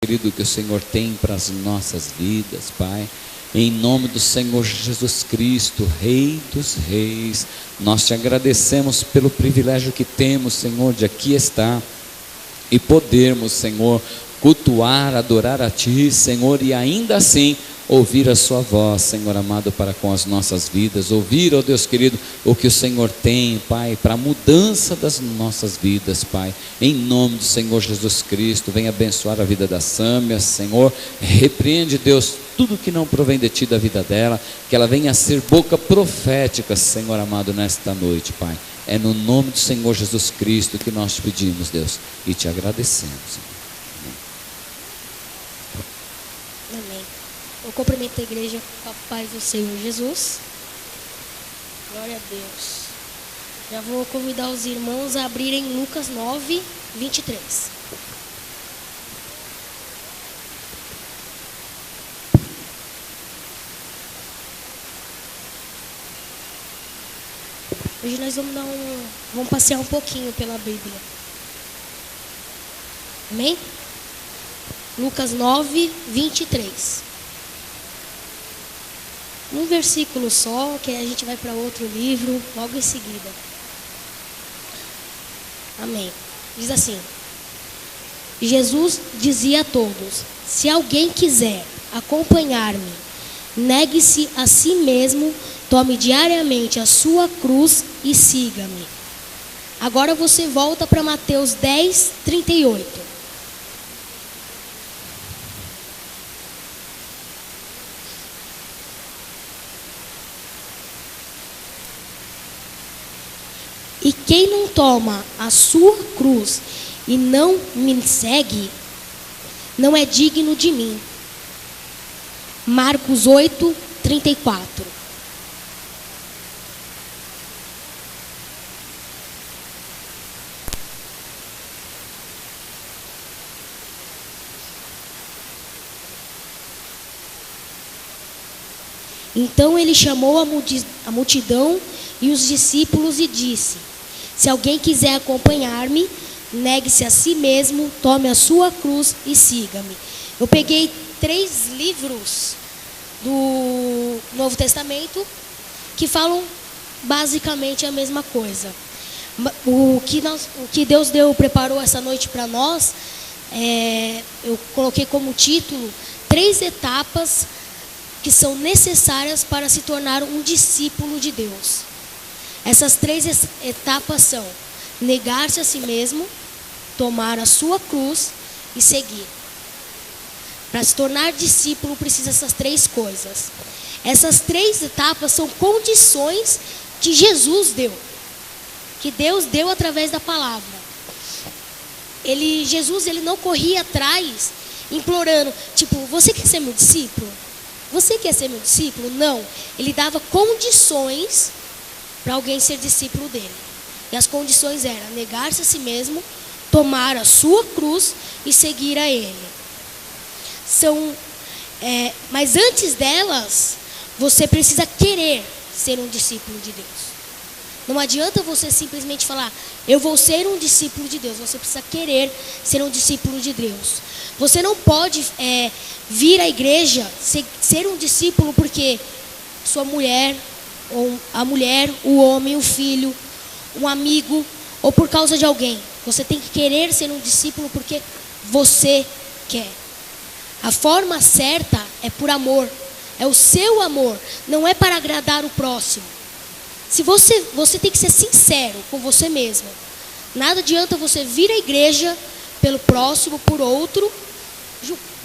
querido, que o Senhor tem para as nossas vidas, Pai. Em nome do Senhor Jesus Cristo, Rei dos Reis, nós te agradecemos pelo privilégio que temos, Senhor, de aqui estar e podermos, Senhor, cultuar, adorar a Ti, Senhor, e ainda assim ouvir a Sua voz, Senhor amado, para com as nossas vidas, ouvir, ó Deus querido, o que o Senhor tem, Pai, para a mudança das nossas vidas, Pai, em nome do Senhor Jesus Cristo. Venha abençoar a vida da Sâmia, Senhor, repreende, Deus, tudo que não provém de Ti da vida dela, que ela venha a ser boca profética, Senhor amado, nesta noite, Pai. É no nome do Senhor Jesus Cristo que nós te pedimos, Deus, e te agradecemos. Amém. Eu cumprimento a igreja com a paz do Senhor Jesus. Glória a Deus. Já vou convidar os irmãos a abrirem Lucas 9, 23. Hoje nós vamos passear um pouquinho pela Bíblia. Amém? Lucas 9, 23. Um versículo só, que a gente vai para outro livro logo em seguida. Amém. Diz assim: Jesus dizia a todos: se alguém quiser acompanhar-me, negue-se a si mesmo, tome diariamente a sua cruz e siga-me. Agora você volta para Mateus 10, 38. E quem não toma a sua cruz e não me segue, não é digno de mim. Marcos 8, 34. Então ele chamou a multidão e os discípulos e disse: se alguém quiser acompanhar-me, negue-se a si mesmo, tome a sua cruz e siga-me. Eu peguei 3 livros do Novo Testamento que falam basicamente a mesma coisa. O que Deus preparou essa noite para nós, eu coloquei como título 3 etapas que são necessárias para se tornar um discípulo de Deus. Essas 3 etapas são: negar-se a si mesmo, tomar a sua cruz e seguir. Para se tornar discípulo precisa dessas 3 coisas. Essas 3 etapas são condições que Jesus deu, que Deus deu através da palavra. Jesus não corria atrás implorando, tipo, você quer ser meu discípulo? Você quer ser meu discípulo? Não. Ele dava condições para alguém ser discípulo dele. E as condições eram negar-se a si mesmo, tomar a sua cruz e seguir a ele. Mas antes delas, você precisa querer ser um discípulo de Deus. Não adianta você simplesmente falar: eu vou ser um discípulo de Deus. Você precisa querer ser um discípulo de Deus. Você não pode vir à igreja, ser um discípulo porque sua mulher, ou a mulher, o homem, o filho, um amigo, ou por causa de alguém. Você tem que querer ser um discípulo porque você quer. A forma certa é por amor. É o seu amor, não é para agradar o próximo. Se você tem que ser sincero com você mesmo. Nada adianta você vir à igreja pelo próximo, por outro.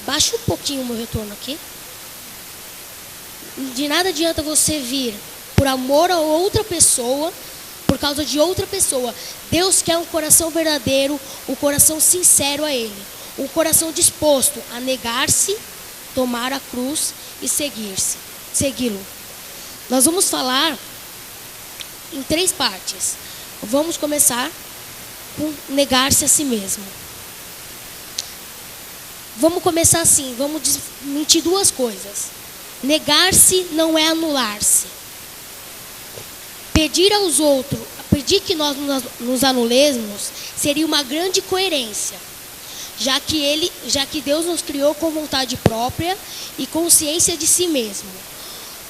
Baixa um pouquinho o meu retorno aqui. De nada adianta você vir por amor a outra pessoa, por causa de outra pessoa. Deus quer um coração verdadeiro, um coração sincero a Ele. Um coração disposto a negar-se, tomar a cruz e segui-lo. Nós vamos falar em 3 partes. Vamos começar com negar-se a si mesmo. Vamos começar assim, vamos desmentir 2 coisas. Negar-se não é anular-se. Pedir que nós nos anulemos seria uma grande coerência. já que Deus nos criou com vontade própria e consciência de si mesmo,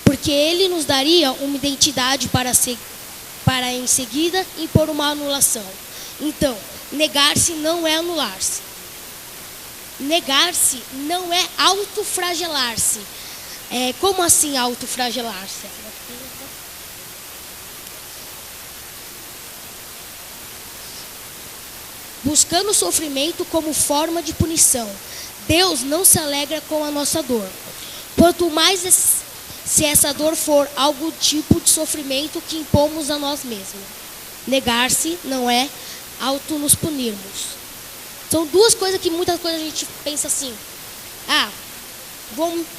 porque Ele nos daria uma identidade para em seguida impor uma anulação. Então, negar-se não é anular-se. Negar-se não é autoflagelar-se. Como assim autoflagelar-se? Buscando o sofrimento como forma de punição. Deus não se alegra com a nossa dor. Quanto mais se essa dor for algum tipo de sofrimento que impomos a nós mesmos. Negar-se não é auto nos punirmos. São duas coisas que muitas coisas a gente pensa assim.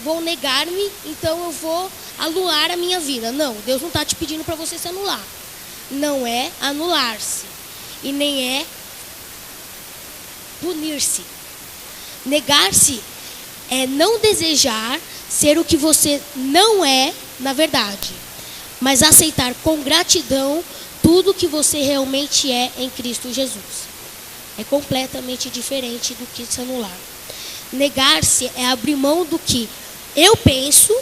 Vou negar-me, então eu vou anular a minha vida. Não, Deus não está te pedindo para você se anular. Não é anular-se. E nem é punir-se. Negar-se é não desejar ser o que você não é na verdade, mas aceitar com gratidão tudo que você realmente é em Cristo Jesus. É completamente diferente do que se anular. Negar-se é abrir mão do que eu penso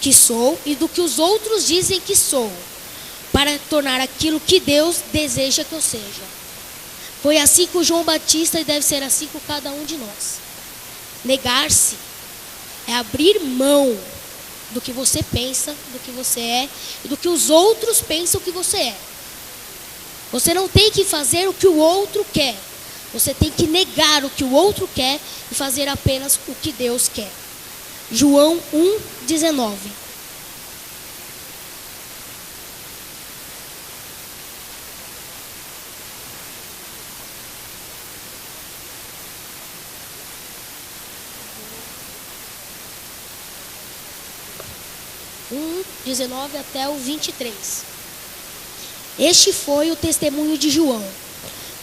que sou e do que os outros dizem que sou, para tornar aquilo que Deus deseja que eu seja. Foi assim com João Batista e deve ser assim com cada um de nós. Negar-se é abrir mão do que você pensa, do que você é e do que os outros pensam que você é. Você não tem que fazer o que o outro quer. Você tem que negar o que o outro quer e fazer apenas o que Deus quer. João 1:19. Um 19 até o 23. Este foi o testemunho de João,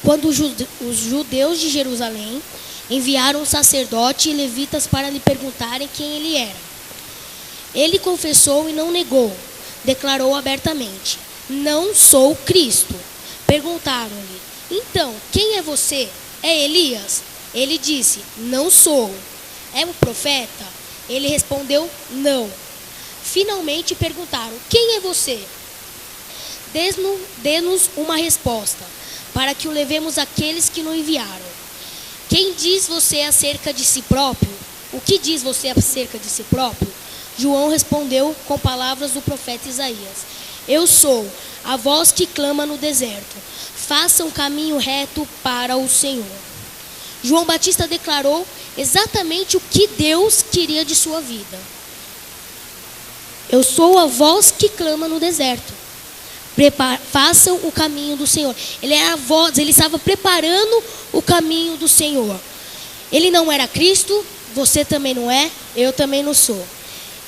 quando os judeus de Jerusalém enviaram sacerdotes e levitas para lhe perguntarem quem ele era. Ele confessou e não negou, declarou abertamente: não sou Cristo. Perguntaram-lhe: então, quem é você? É Elias? Ele disse: não sou. É um profeta? Ele respondeu: não. Finalmente perguntaram: quem é você? Dê-nos uma resposta, para que o levemos àqueles que nos enviaram. Quem diz você acerca de si próprio? O que diz você acerca de si próprio? João respondeu com palavras do profeta Isaías: eu sou a voz que clama no deserto, faça um caminho reto para o Senhor. João Batista declarou exatamente o que Deus queria de sua vida. Eu sou a voz que clama no deserto. Façam o caminho do Senhor. Ele era a voz, ele estava preparando o caminho do Senhor. Ele não era Cristo, você também não é, eu também não sou.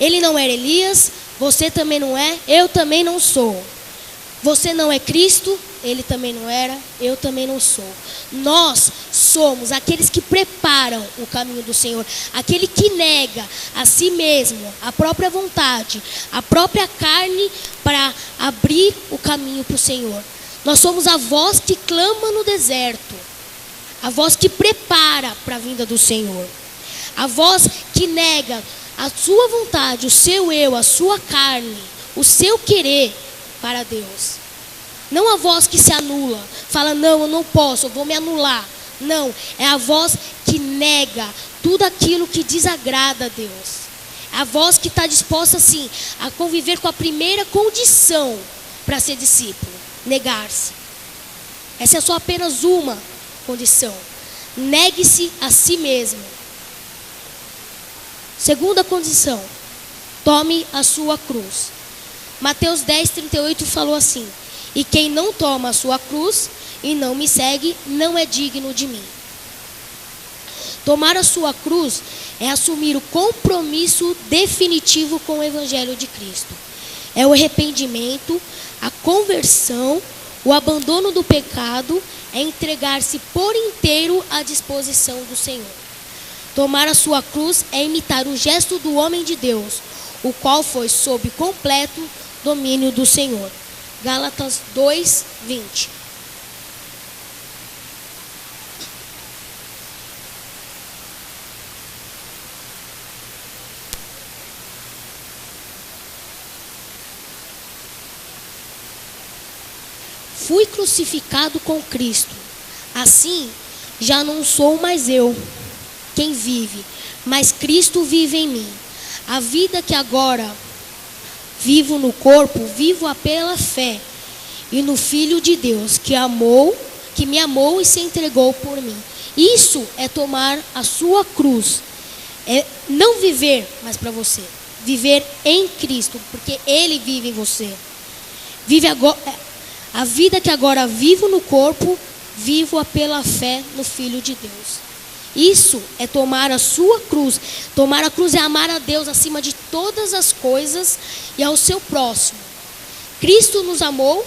Ele não era Elias, você também não é, eu também não sou. Você não é Cristo, ele também não era, eu também não sou. Nós somos aqueles que preparam o caminho do Senhor, aquele que nega a si mesmo, a própria vontade, a própria carne para abrir o caminho para o Senhor. Nós somos a voz que clama no deserto, a voz que prepara para a vinda do Senhor, a voz que nega a sua vontade, o seu eu, a sua carne, o seu querer para Deus. Não a voz que se anula, fala: não, eu não posso, eu vou me anular. Não, é a voz que nega tudo aquilo que desagrada a Deus. É a voz que está disposta, sim, a conviver com a primeira condição para ser discípulo: negar-se. Essa é só apenas uma condição. Negue-se a si mesmo. Segunda condição: tome a sua cruz. Mateus 10:38 falou assim: e quem não toma a sua cruz e não me segue, não é digno de mim. Tomar a sua cruz é assumir o compromisso definitivo com o Evangelho de Cristo. É o arrependimento, a conversão, o abandono do pecado, é entregar-se por inteiro à disposição do Senhor. Tomar a sua cruz é imitar o gesto do homem de Deus, o qual foi sob completo domínio do Senhor. Gálatas 2:20. fui crucificado com Cristo. Assim, já não sou mais eu quem vive, mas Cristo vive em mim. A vida que agora vivo no corpo, vivo-a pela fé e no Filho de Deus, que me amou e se entregou por mim. Isso é tomar a sua cruz. É não viver mais para você, viver em Cristo, porque Ele vive em você. Vive agora, a vida que agora vivo no corpo, vivo-a pela fé no Filho de Deus. Isso é tomar a sua cruz. Tomar a cruz é amar a Deus acima de todas as coisas e ao seu próximo. Cristo nos amou,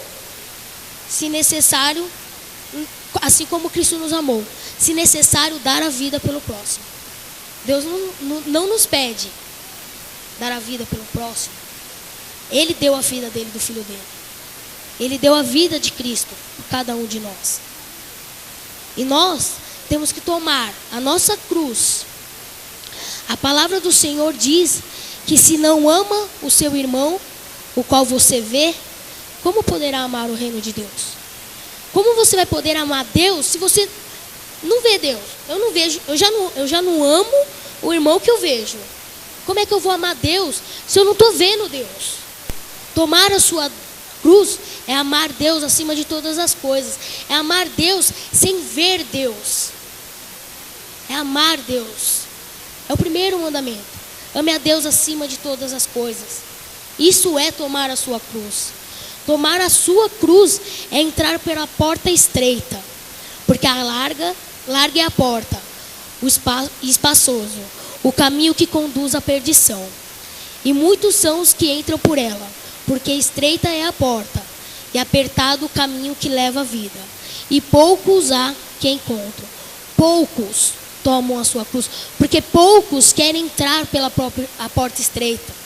se necessário, assim como Cristo nos amou, se necessário, dar a vida pelo próximo. Deus não nos pede dar a vida pelo próximo. Ele deu a vida dele, do Filho dele. Ele deu a vida de Cristo por cada um de nós. E nós temos que tomar a nossa cruz. A palavra do Senhor diz que se não ama o seu irmão, o qual você vê, como poderá amar o reino de Deus? Como você vai poder amar Deus se você não vê Deus? Eu não vejo, eu já não amo o irmão que eu vejo. Como é que eu vou amar Deus se eu não estou vendo Deus? Tomar a sua cruz é amar Deus acima de todas as coisas. É amar Deus sem ver Deus. É amar Deus. É o primeiro mandamento. Ame a Deus acima de todas as coisas. Isso é tomar a sua cruz. Tomar a sua cruz é entrar pela porta estreita, porque a larga é a porta, o espaçoso, o caminho que conduz à perdição. E muitos são os que entram por ela, porque estreita é a porta, e apertado o caminho que leva à vida. E poucos há que encontram. Poucos tomam a sua cruz, porque poucos querem entrar pela a porta estreita.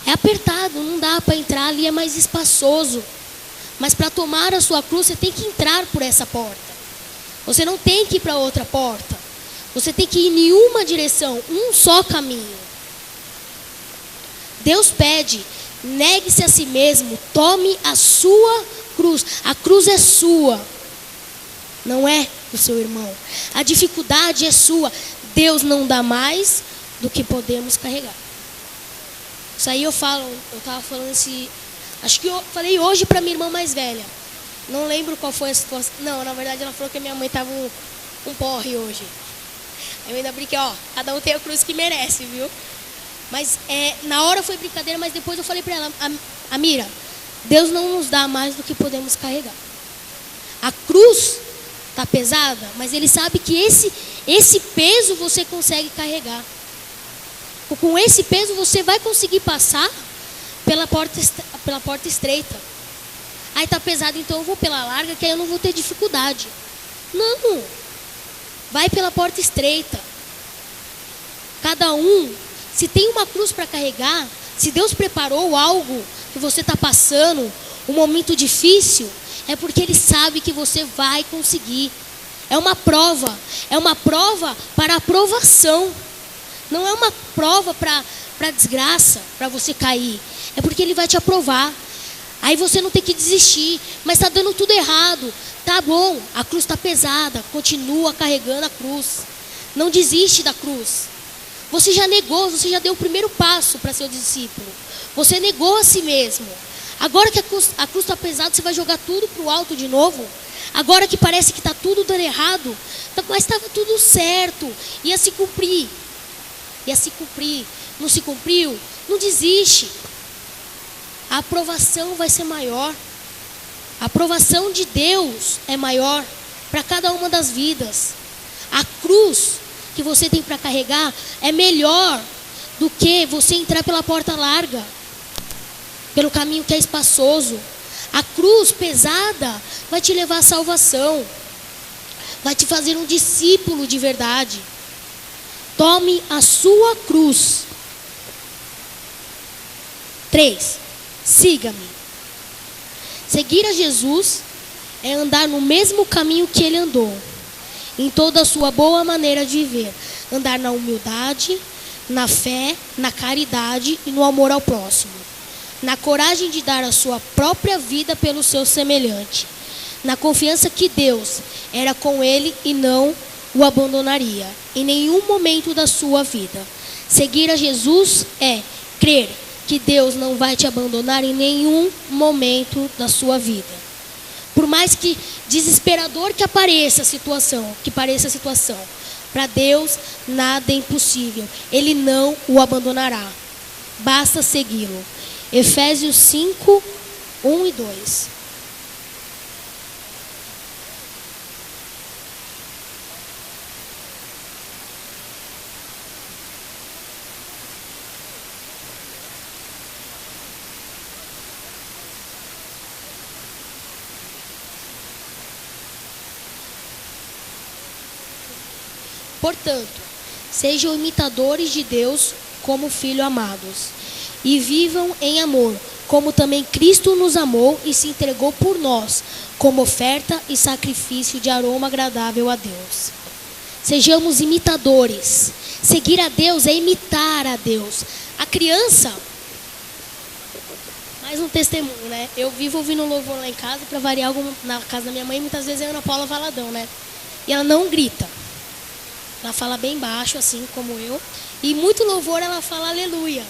É apertado, não dá para entrar ali, é mais espaçoso. Mas para tomar a sua cruz, você tem que entrar por essa porta. Você não tem que ir para outra porta. Você tem que ir em uma direção, um só caminho. Deus pede, negue-se a si mesmo, tome a sua cruz. A cruz é sua, não é do seu irmão. A dificuldade é sua. Deus não dá mais do que podemos carregar. Isso aí eu estava falando acho que eu falei hoje para minha irmã mais velha. Não lembro qual foi a situação. Não, na verdade ela falou que a minha mãe estava um porre hoje. Eu ainda brinquei, cada um tem a cruz que merece, viu? Mas na hora foi brincadeira, mas depois eu falei para ela, Amira, Deus não nos dá mais do que podemos carregar. A cruz está pesada, mas Ele sabe que esse peso você consegue carregar. Com esse peso você vai conseguir passar pela porta estreita. Aí está pesado, então eu vou pela larga, que aí eu não vou ter dificuldade. Não. Vai pela porta estreita. Cada um, se tem uma cruz para carregar, se Deus preparou algo que você está passando, um momento difícil, é porque Ele sabe que você vai conseguir. É uma prova para aprovação. Não é uma prova para desgraça, para você cair. É porque Ele vai te aprovar. Aí você não tem que desistir. Mas está dando tudo errado. Tá bom, a cruz está pesada. Continua carregando a cruz. Não desiste da cruz. Você já negou, você já deu o primeiro passo para ser discípulo. Você negou a si mesmo. Agora que a cruz está pesada, você vai jogar tudo para o alto de novo? Agora que parece que está tudo dando errado, mas estava tudo certo. Ia se cumprir. Não se cumpriu? Não desiste. A aprovação vai ser maior. A aprovação de Deus é maior para cada uma das vidas. A cruz que você tem para carregar é melhor do que você entrar pela porta larga, pelo caminho que é espaçoso. A cruz pesada vai te levar à salvação, vai te fazer um discípulo de verdade. Tome a sua cruz. 3. Siga-me. Seguir a Jesus é andar no mesmo caminho que Ele andou, em toda a sua boa maneira de viver. Andar na humildade, na fé, na caridade e no amor ao próximo. na coragem de dar a sua própria vida pelo seu semelhante, na confiança que Deus era com ele e não o abandonaria em nenhum momento da sua vida. Seguir a Jesus é crer que Deus não vai te abandonar em nenhum momento da sua vida. Por mais que desesperador que pareça a situação, para Deus nada é impossível. Ele não o abandonará. Basta segui-lo. Efésios 5, 1 e 2. Portanto, sejam imitadores de Deus como filhos amados, e vivam em amor, como também Cristo nos amou e se entregou por nós, como oferta e sacrifício de aroma agradável a Deus. Sejamos imitadores. Seguir a Deus é imitar a Deus. A criança, mais um testemunho, né? Eu vivo ouvindo louvor lá em casa, para variar algo na casa da minha mãe, muitas vezes é a Ana Paula Valadão, né? E ela não grita. Ela fala bem baixo, assim como eu. E muito louvor ela fala aleluia.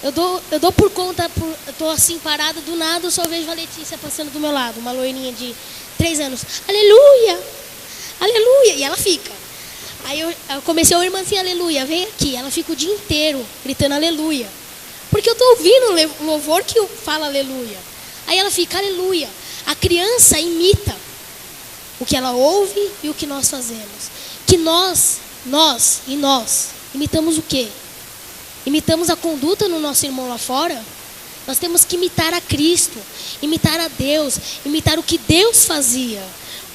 Eu dou por conta, eu tô assim parada, do nada eu só vejo a Letícia passando do meu lado, uma loirinha de 3 anos. Aleluia, aleluia. E ela fica. Aí eu comecei a ouvir, irmã assim, aleluia, vem aqui. Ela fica o dia inteiro gritando aleluia. Porque eu tô ouvindo o louvor que fala aleluia. Aí ela fica aleluia. A criança imita o que ela ouve e o que nós fazemos. Que nós imitamos o quê? Imitamos a conduta no nosso irmão lá fora? Nós temos que imitar a Cristo, imitar a Deus, imitar o que Deus fazia.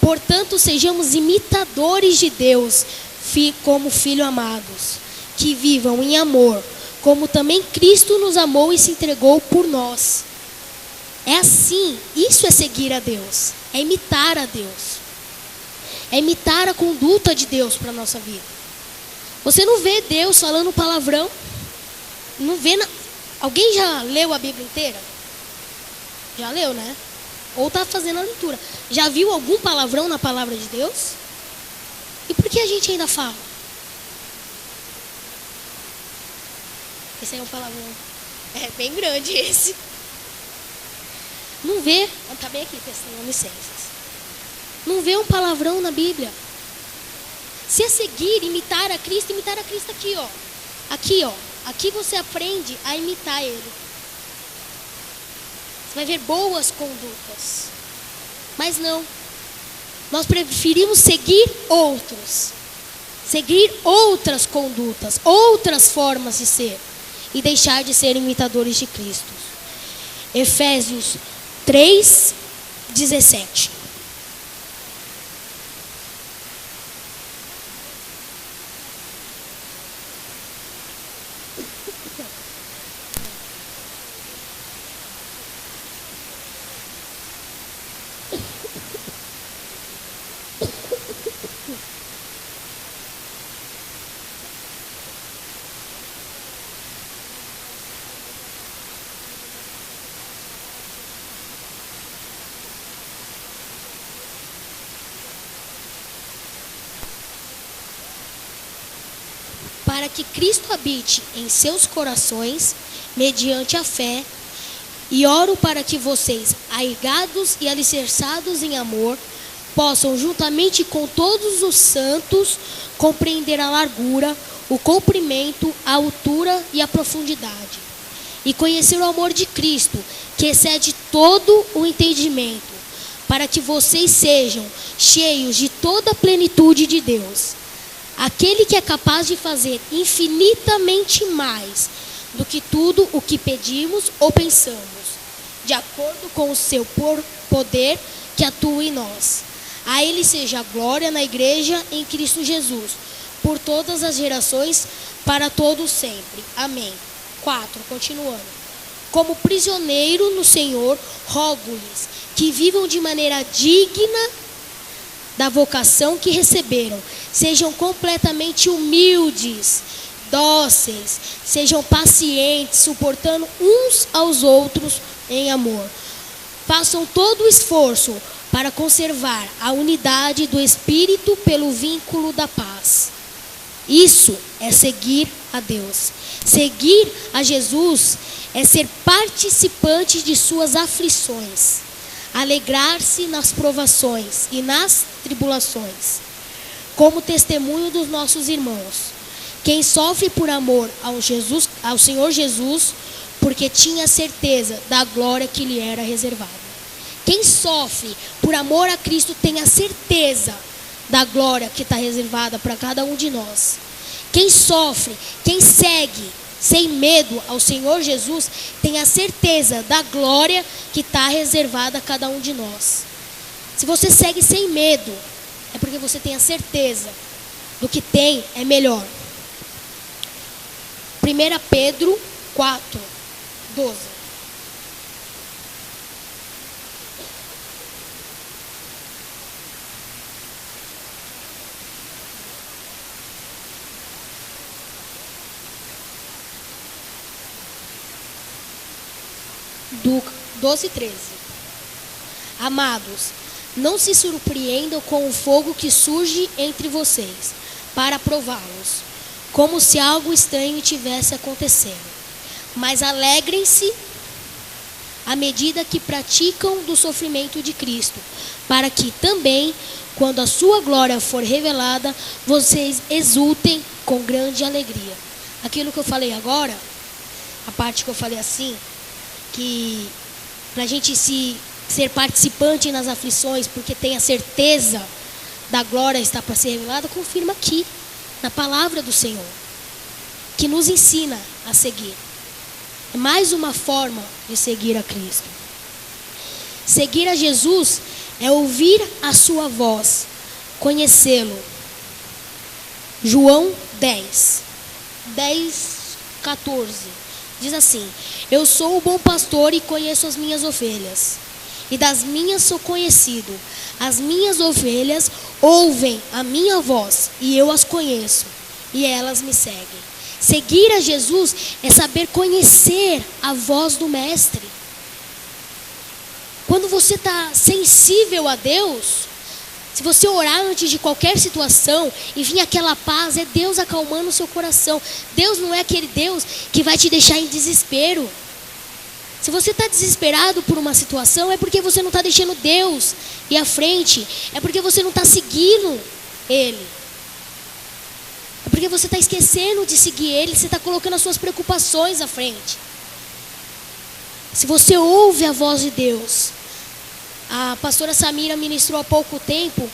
Portanto, sejamos imitadores de Deus, como filhos amados, que vivam em amor, como também Cristo nos amou e se entregou por nós. É assim, isso é seguir a Deus, é imitar a Deus. É imitar a conduta de Deus para a nossa vida. Você não vê Deus falando palavrão. Não vê. Alguém já leu a Bíblia inteira? Já leu, né? Ou está fazendo a leitura. Já viu algum palavrão na palavra de Deus? E por que a gente ainda fala? Esse é um palavrão. É bem grande esse. Não vê. Está bem aqui, não licença. Não vê um palavrão na Bíblia. Se é seguir, imitar a Cristo aqui, ó. Aqui, ó. Aqui você aprende a imitar Ele. Você vai ver boas condutas. Mas não. Nós preferimos seguir outros. Seguir outras condutas, outras formas de ser. E deixar de ser imitadores de Cristo. Efésios 3, 17. Para que Cristo habite em seus corações, mediante a fé, e oro para que vocês, arraigados e alicerçados em amor, possam, juntamente com todos os santos, compreender a largura, o comprimento, a altura e a profundidade, e conhecer o amor de Cristo, que excede todo o entendimento, para que vocês sejam cheios de toda a plenitude de Deus. Aquele que é capaz de fazer infinitamente mais do que tudo o que pedimos ou pensamos, de acordo com o seu poder que atua em nós. A Ele seja a glória na igreja em Cristo Jesus, por todas as gerações, para todos sempre. Amém. 4, continuando. Como prisioneiro no Senhor, rogo-lhes que vivam de maneira digna da vocação que receberam. Sejam completamente humildes dóceis, sejam pacientes, suportando uns aos outros em amor. Façam todo o esforço para conservar a unidade do Espírito pelo vínculo da paz. Isso é seguir a Deus. Seguir a Jesus é ser participante de suas aflições, alegrar-se nas provações e nas tribulações, como testemunho dos nossos irmãos. Quem sofre por amor ao Senhor Jesus, porque tinha certeza da glória que lhe era reservada. Quem sofre por amor a Cristo tem a certeza da glória que está reservada para cada um de nós. Quem sofre, quem segue sem medo ao Senhor Jesus, tem a certeza da glória que está reservada a cada um de nós. Se você segue sem medo, é porque você tem a certeza do que tem é melhor. 1 Pedro 4, 12. Do 12 e 13. Amados, não se surpreendam com o fogo que surge entre vocês, para prová-los, como se algo estranho tivesse acontecendo. Mas alegrem-se à medida que praticam do sofrimento de Cristo, para que também, quando a sua glória for revelada, vocês exultem com grande alegria. Aquilo que eu falei agora, a parte que eu falei assim, que para a gente ser participante nas aflições, porque tem a certeza da glória está para ser revelada, confirma aqui, na palavra do Senhor, que nos ensina a seguir. É mais uma forma de seguir a Cristo. Seguir a Jesus é ouvir a sua voz, conhecê-lo. João 10, 14. Diz assim: eu sou o bom pastor e conheço as minhas ovelhas, e das minhas sou conhecido. As minhas ovelhas ouvem a minha voz, e eu as conheço, e elas me seguem. Seguir a Jesus é saber conhecer a voz do Mestre. Quando você está sensível a Deus, se você orar antes de qualquer situação e vir aquela paz, é Deus acalmando o seu coração. Deus não é aquele Deus que vai te deixar em desespero. Se você está desesperado por uma situação, é porque você não está deixando Deus ir à frente. É porque você não está seguindo Ele. É porque você está esquecendo de seguir Ele. Você está colocando as suas preocupações à frente. Se você ouve a voz de Deus, a pastora Samira ministrou há pouco tempo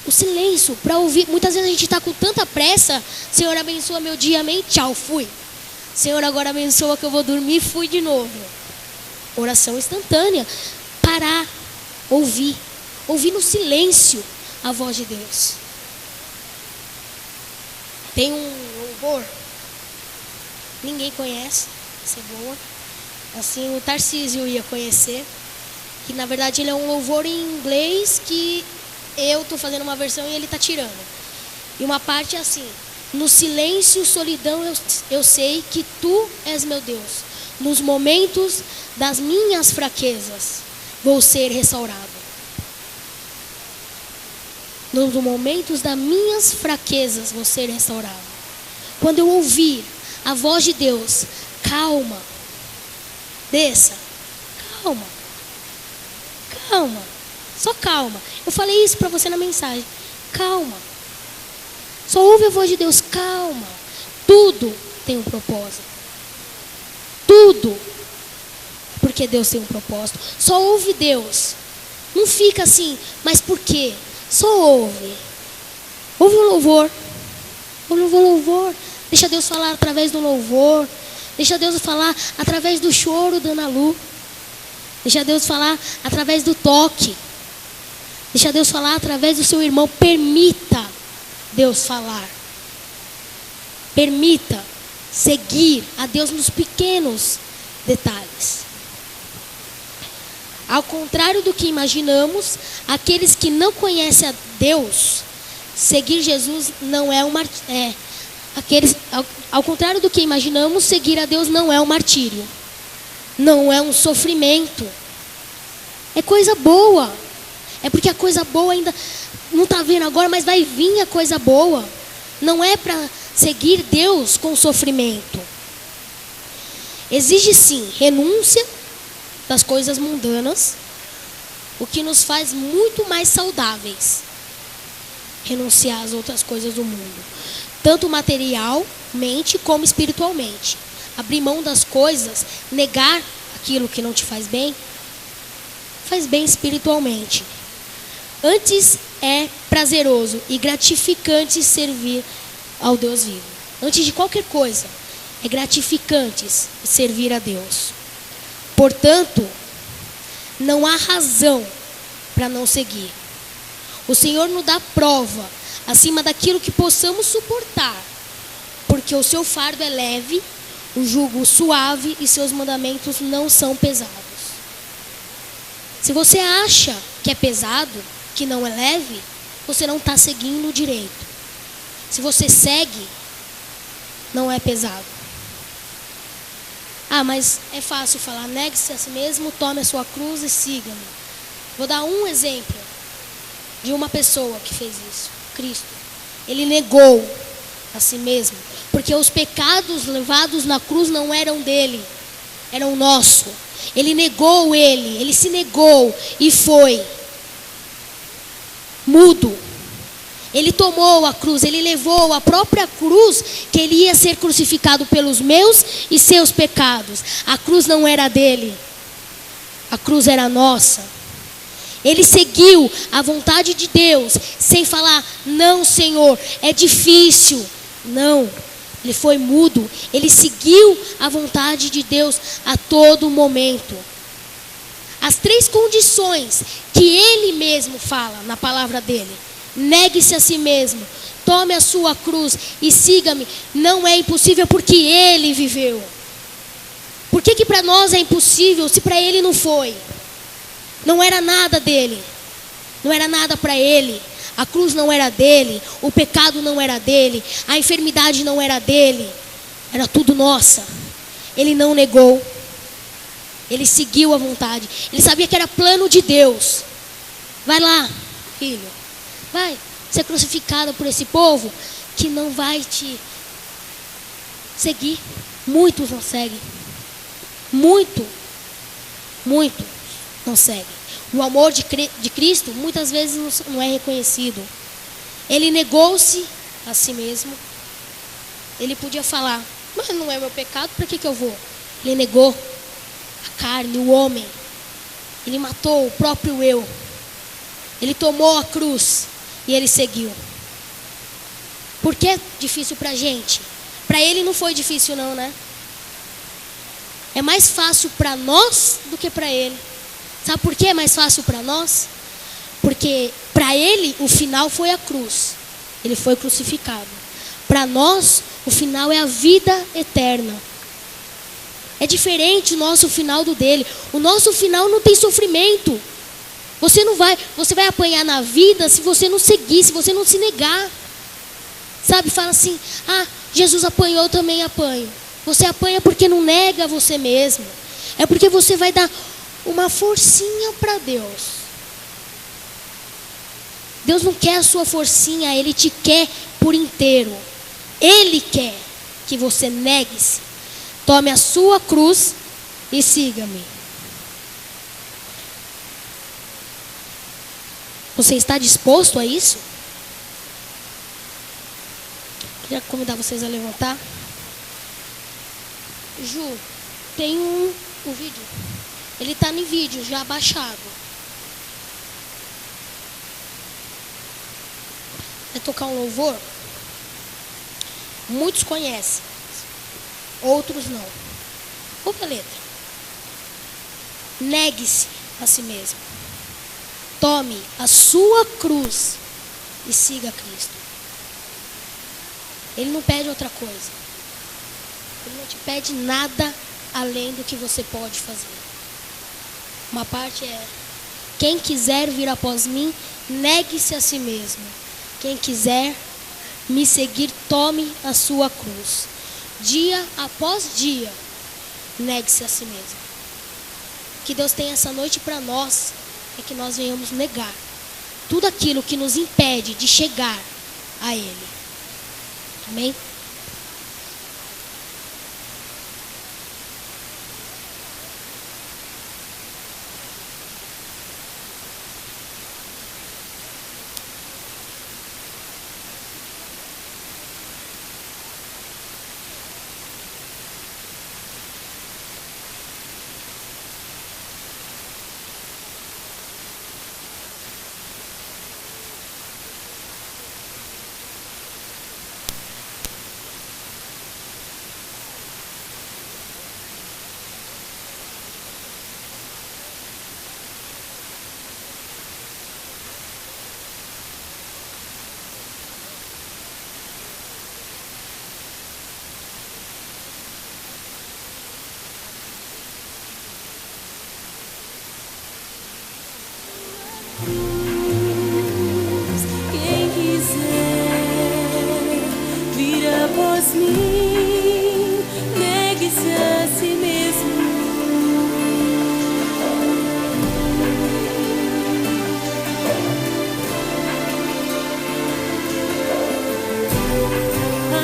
o silêncio para ouvir. Muitas vezes a gente está com tanta pressa. Senhor, abençoa meu dia, amém, tchau, fui. Senhor, agora abençoa que eu vou dormir, fui de novo. Oração instantânea. Parar, ouvir no silêncio a voz de Deus. Tem um louvor, ninguém conhece, isso é boa. Assim, o Tarcísio ia conhecer, que na verdade ele é um louvor em inglês que eu estou fazendo uma versão e ele está tirando. E uma parte é assim: no silêncio e solidão eu sei que tu és meu Deus. Nos momentos das minhas fraquezas vou ser restaurado. Nos momentos das minhas fraquezas vou ser restaurado. Quando eu ouvir a voz de Deus, calma, desça, calma, só calma. Eu falei isso para você na mensagem, calma. Só ouve a voz de Deus, calma. Tudo tem um propósito. Tudo. Porque Deus tem um propósito. Só ouve Deus. Não fica assim, mas por quê? Só ouve. Ouve o louvor. Ouve o louvor. Deixa Deus falar através do louvor. Deixa Deus falar através do choro da Ana Lu. Deixa Deus falar através do toque. Deixa Deus falar através do seu irmão. Permita Deus falar. Permita seguir a Deus nos pequenos detalhes. Ao contrário do que imaginamos, aqueles que não conhecem a Deus, seguir Jesus não é Ao contrário do que imaginamos, seguir a Deus não é um martírio, não é um sofrimento, é coisa boa. É porque a coisa boa ainda não está vendo agora, mas vai vir a coisa boa. Não é para seguir Deus com sofrimento. Exige sim renúncia das coisas mundanas, o que nos faz muito mais saudáveis. Renunciar às outras coisas do mundo, tanto materialmente como espiritualmente. Abrir mão das coisas, negar aquilo que não te faz bem espiritualmente. Antes é prazeroso e gratificante servir ao Deus vivo. Antes de qualquer coisa, é gratificante servir a Deus. Portanto, não há razão para não seguir. O Senhor nos dá prova acima daquilo que possamos suportar, porque o seu fardo é leve, o jugo suave e seus mandamentos não são pesados. Se você acha que é pesado, que não é leve, você não está seguindo direito. Se você segue, não é pesado. Ah, mas é fácil falar, negue-se a si mesmo, tome a sua cruz e siga-me. Vou dar um exemplo de uma pessoa que fez isso, Cristo. Ele negou a si mesmo, porque os pecados levados na cruz não eram dele, eram nosso. Ele negou ele se negou e foi mudo. Ele tomou a cruz, ele levou a própria cruz, que ele ia ser crucificado pelos meus e seus pecados. A cruz não era dele, a cruz era nossa. Ele seguiu a vontade de Deus, sem falar, não, Senhor, é difícil. Não, ele foi mudo, ele seguiu a vontade de Deus a todo momento. As 3 condições que ele mesmo fala na palavra dele: negue-se a si mesmo, tome a sua cruz e siga-me. Não é impossível porque ele viveu. Por que para nós é impossível se para ele não foi? Não era nada dele, não era nada para ele. A cruz não era dele, o pecado não era dele, a enfermidade não era dele, era tudo nossa. Ele não negou, ele seguiu a vontade. Ele sabia que era plano de Deus. Vai lá, filho, vai ser crucificado por esse povo que não vai te seguir. Muitos não seguem, muito não seguem. O amor de Cristo muitas vezes não é reconhecido. Ele negou-se a si mesmo. Ele podia falar, mas não é meu pecado, para que eu vou? Ele negou a carne, o homem. Ele matou o próprio eu. Ele tomou a cruz e ele seguiu. Por que é difícil para a gente? Para ele não foi difícil não, né? É mais fácil para nós do que para ele. Sabe por que é mais fácil para nós? Porque para ele o final foi a cruz. Ele foi crucificado. Para nós o final é a vida eterna. É diferente o nosso final do dele. O nosso final não tem sofrimento. Você vai apanhar na vida se você não seguir, se você não se negar. Sabe, fala assim, Jesus apanhou, eu também apanho. Você apanha porque não nega você mesmo. É porque você vai dar uma forcinha para Deus. Deus não quer a sua forcinha, Ele te quer por inteiro. Ele quer que você negue-se, tome a sua cruz e siga-me. Você está disposto a isso? Queria convidar vocês a levantar. Ju, tem um vídeo. Ele está no vídeo, já baixado. Vai tocar um louvor? Muitos conhecem, outros não. Ouve a letra. Negue-se a si mesmo. Tome a sua cruz e siga Cristo. Ele não pede outra coisa. Ele não te pede nada além do que você pode fazer. Uma parte é: quem quiser vir após mim, negue-se a si mesmo. Quem quiser me seguir, tome a sua cruz. Dia após dia, negue-se a si mesmo. Que Deus tem essa noite para nós é que nós venhamos negar tudo aquilo que nos impede de chegar a Ele. Amém? Quem quiser vir após mim, negue-se a si mesmo.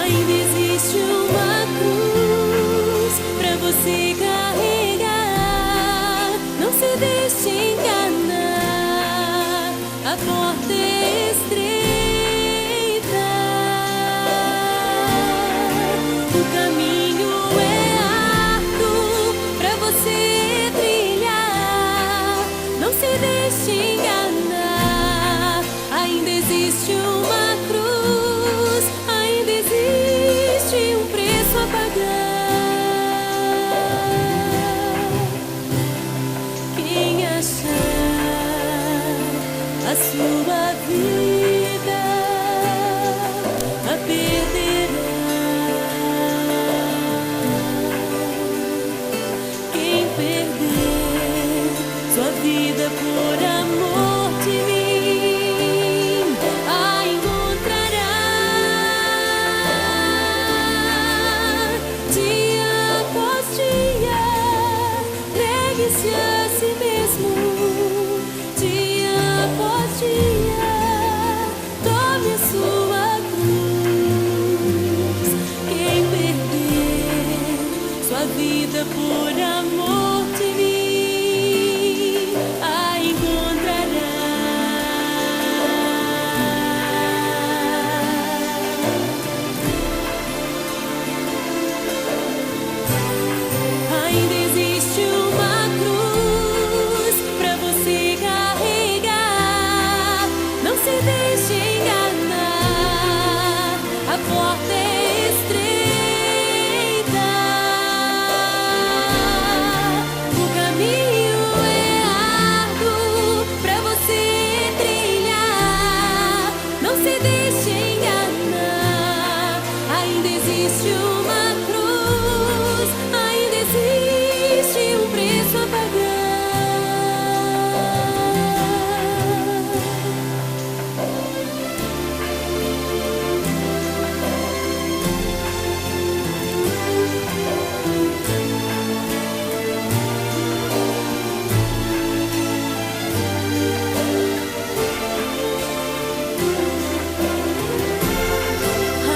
Ainda existe uma cruz pra você carregar. Não se deixe enganar, a porta é estreita, o caminho é árduo pra você trilhar. Não se deixe enganar, ainda existe uma cruz, ainda existe um preço a pagar. Quem achar a sua vida a perderá. Quem perder sua vida por amor de mim, a encontrará. Dia após dia, negue-se a si mesmo. Dia após dia, tome a sua cruz. Quem perder sua vida por amor de mim, a encontrará. Ainda existe uma cruz pra você carregar. Não se deixe enganar, a porta é estreita, o caminho é árduo pra você trilhar. Não se deixe enganar, ainda existe uma cruz, ainda existe um preço a pagar.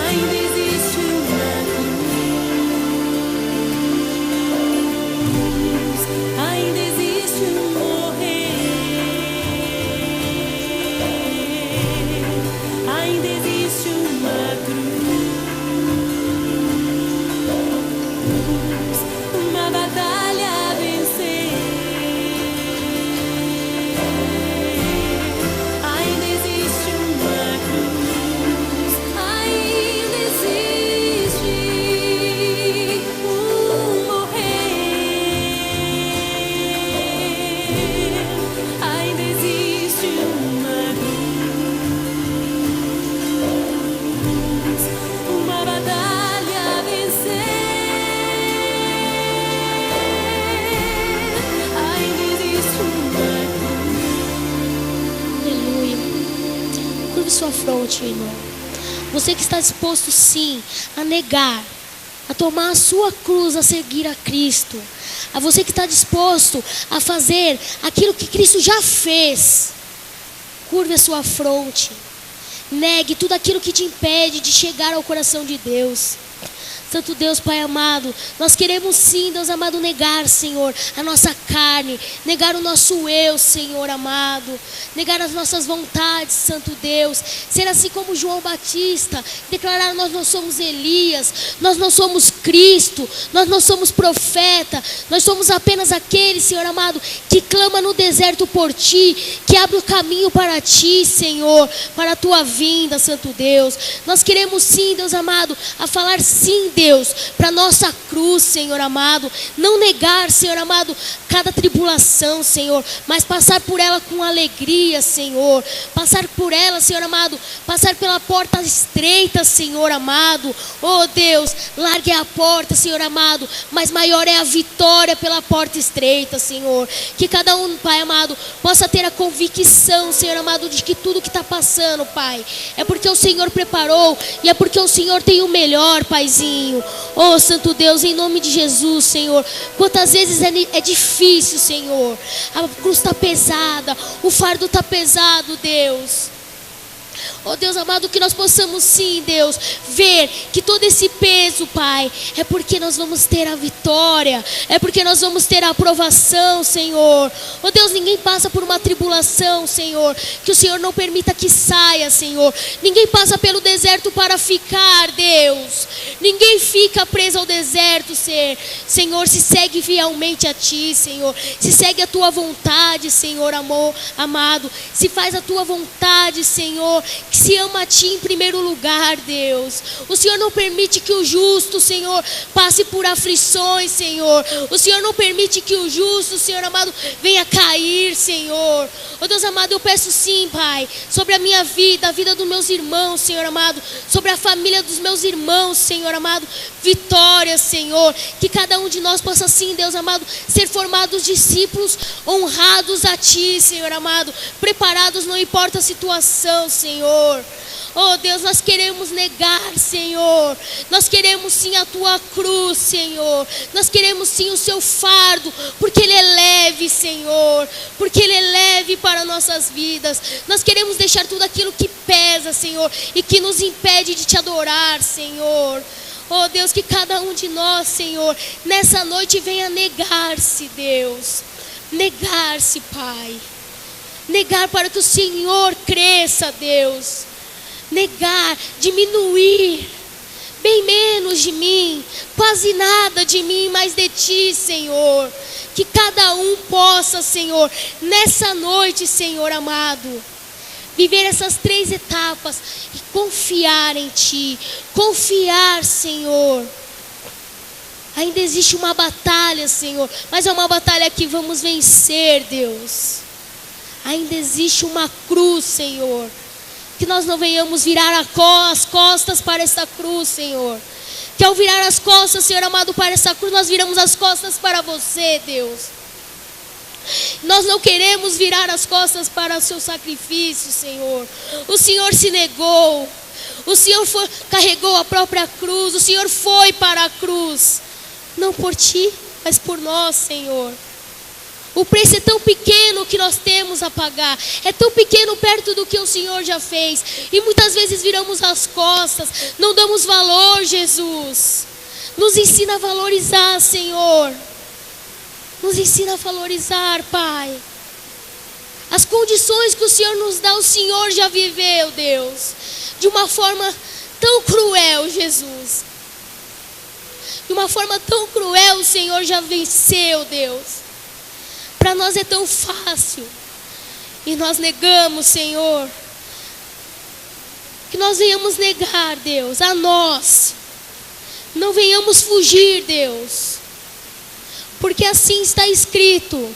Ainda existe uma cruz, ainda existe um morrer, ainda existe uma cruz, uma batalha a vencer. Ainda existe uma cruz, ainda existe morrer. Ainda existe uma cruz, uma batalha a vencer. Ainda existe uma cruz. Aleluia. Curve sua fronte, irmão. Você que está disposto sim a negar, a tomar a sua cruz, a seguir a Cristo. A você que está disposto a fazer aquilo que Cristo já fez. Curve a sua fronte. Negue tudo aquilo que te impede de chegar ao coração de Deus. Santo Deus, Pai amado, nós queremos sim, Deus amado, negar, Senhor, a nossa carne, negar o nosso eu, Senhor amado, negar as nossas vontades, Santo Deus, ser assim como João Batista, declarar: nós não somos Elias, nós não somos Cristo, nós não somos profeta, nós somos apenas aquele, Senhor amado, que clama no deserto por Ti, que abre o caminho para Ti, Senhor, para a Tua vinda, Santo Deus. Nós queremos sim, Deus amado, a falar sim, Deus, para nossa cruz, Senhor amado, não negar, Senhor amado, cada tribulação, Senhor, mas passar por ela com alegria, Senhor, passar por ela, Senhor amado, passar pela porta estreita, Senhor amado. Oh Deus, largue a porta, Senhor amado, mas maior é a vitória pela porta estreita, Senhor. Que cada um, Pai amado, possa ter a convicção, Senhor amado, de que tudo que está passando, Pai, é porque o Senhor preparou e é porque o Senhor tem o melhor, Paizinho. Oh Santo Deus, em nome de Jesus, Senhor, quantas vezes é difícil, Senhor, a cruz está pesada, o fardo está pesado, Deus. Oh Deus amado, que nós possamos sim, Deus, ver que todo esse peso, Pai, é porque nós vamos ter a vitória, é porque nós vamos ter a aprovação, Senhor. Oh Deus, ninguém passa por uma tribulação, Senhor, que o Senhor não permita que saia, Senhor. Ninguém passa pelo deserto para ficar, Deus. Ninguém fica preso ao deserto, Senhor, se segue fielmente a Ti, Senhor. Se segue a Tua vontade, Senhor, amado. Se faz a Tua vontade, Senhor, que se ama a Ti em primeiro lugar, Deus. O Senhor não permite que o justo, Senhor, passe por aflições, Senhor. O Senhor não permite que o justo, Senhor amado, venha cair, Senhor. Oh Deus amado, eu peço sim, Pai, sobre a minha vida, a vida dos meus irmãos, Senhor amado, sobre a família dos meus irmãos, Senhor amado, vitória, Senhor. Que cada um de nós possa sim, Deus amado, ser formados discípulos honrados a Ti, Senhor amado, preparados, não importa a situação, Senhor. Oh Deus, nós queremos negar, Senhor. Nós queremos sim a Tua cruz, Senhor. Nós queremos sim o Seu fardo, porque Ele é leve, Senhor, porque Ele é leve para nossas vidas. Nós queremos deixar tudo aquilo que pesa, Senhor, e que nos impede de Te adorar, Senhor. Oh Deus, que cada um de nós, Senhor, nessa noite venha negar-se, Deus. Negar-se, Pai. Negar para que o Senhor cresça, Deus. Negar, diminuir, bem menos de mim, quase nada de mim, mas de Ti, Senhor. Que cada um possa, Senhor, nessa noite, Senhor amado, viver essas 3 etapas e confiar em Ti. Confiar, Senhor. Ainda existe uma batalha, Senhor, mas é uma batalha que vamos vencer, Deus. Ainda existe uma cruz, Senhor. Que nós não venhamos virar as costas para essa cruz, Senhor. Que ao virar as costas, Senhor amado, para essa cruz, nós viramos as costas para Você, Deus. Nós não queremos virar as costas para o Seu sacrifício, Senhor. O Senhor se negou. O Senhor carregou a própria cruz. O Senhor foi para a cruz. Não por Ti, mas por nós, Senhor. O preço é tão pequeno que nós temos a pagar. É tão pequeno perto do que o Senhor já fez. E muitas vezes viramos as costas. Não damos valor, Jesus. Nos ensina a valorizar, Senhor. Nos ensina a valorizar, Pai. As condições que o Senhor nos dá, o Senhor já viveu, Deus. De uma forma tão cruel, Jesus. De uma forma tão cruel, o Senhor já venceu, Deus. Para nós é tão fácil. E nós negamos, Senhor. Que nós venhamos negar, Deus, a nós. Não venhamos fugir, Deus. Porque assim está escrito: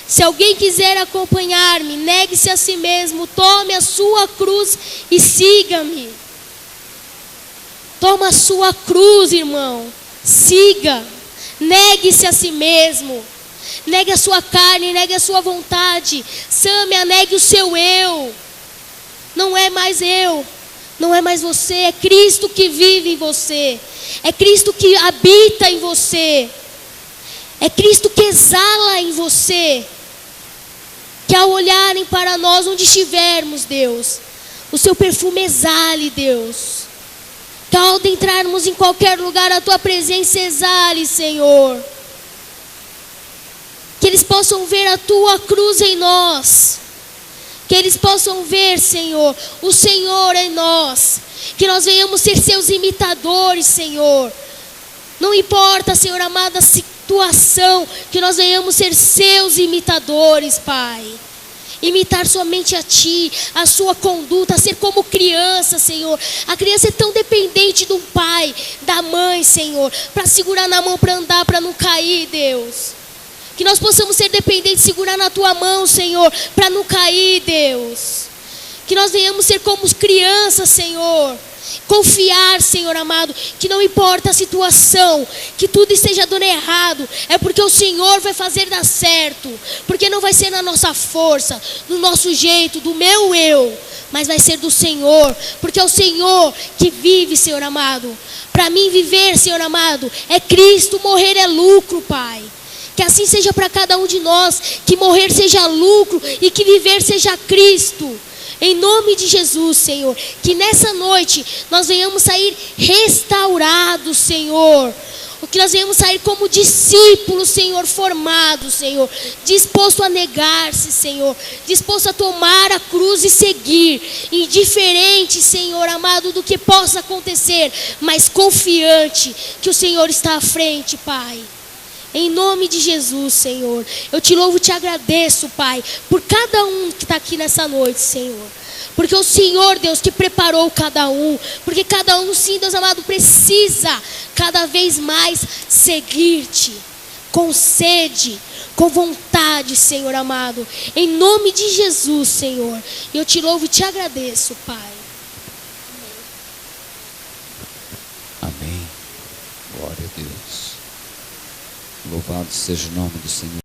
se alguém quiser acompanhar-me, negue-se a si mesmo, tome a sua cruz e siga-me. Toma a sua cruz, irmão. Siga. Negue-se a si mesmo. Negue a sua carne, negue a sua vontade. Sâmia, negue o seu eu. Não é mais eu. Não é mais você, é Cristo que vive em você. É Cristo que habita em você. É Cristo que exala em você. Que ao olharem para nós onde estivermos, Deus, o seu perfume exale, Deus. Que ao adentrarmos em qualquer lugar, a tua presença exale, Senhor. Que eles possam ver a tua cruz em nós. Que eles possam ver, Senhor, o Senhor em nós. Que nós venhamos ser seus imitadores, Senhor. Não importa, Senhor amado, a situação, que nós venhamos ser seus imitadores, Pai. Imitar somente a Ti, a sua conduta, ser como criança, Senhor. A criança é tão dependente do pai, da mãe, Senhor, para segurar na mão, para andar, para não cair, Deus. Que nós possamos ser dependentes, segurar na Tua mão, Senhor, para não cair, Deus. Que nós venhamos ser como crianças, Senhor. Confiar, Senhor amado, que não importa a situação, que tudo esteja dando errado, é porque o Senhor vai fazer dar certo. Porque não vai ser na nossa força, no nosso jeito, do meu eu, mas vai ser do Senhor. Porque é o Senhor que vive, Senhor amado. Para mim viver, Senhor amado, é Cristo, morrer é lucro, Pai. Que assim seja para cada um de nós, que morrer seja lucro e que viver seja Cristo. Em nome de Jesus, Senhor, que nessa noite nós venhamos sair restaurados, Senhor. Que nós venhamos sair como discípulos, Senhor, formados, Senhor. Disposto a negar-se, Senhor. Disposto a tomar a cruz e seguir. Indiferente, Senhor amado, do que possa acontecer, mas confiante que o Senhor está à frente, Pai. Em nome de Jesus, Senhor, eu te louvo e te agradeço, Pai, por cada um que está aqui nessa noite, Senhor. Porque o Senhor, Deus, que preparou cada um. Porque cada um, sim, Deus amado, precisa cada vez mais seguir-te. Com sede, com vontade, Senhor amado. Em nome de Jesus, Senhor. Eu te louvo e te agradeço, Pai. Amém. Glória a Deus. Louvado seja o nome do Senhor.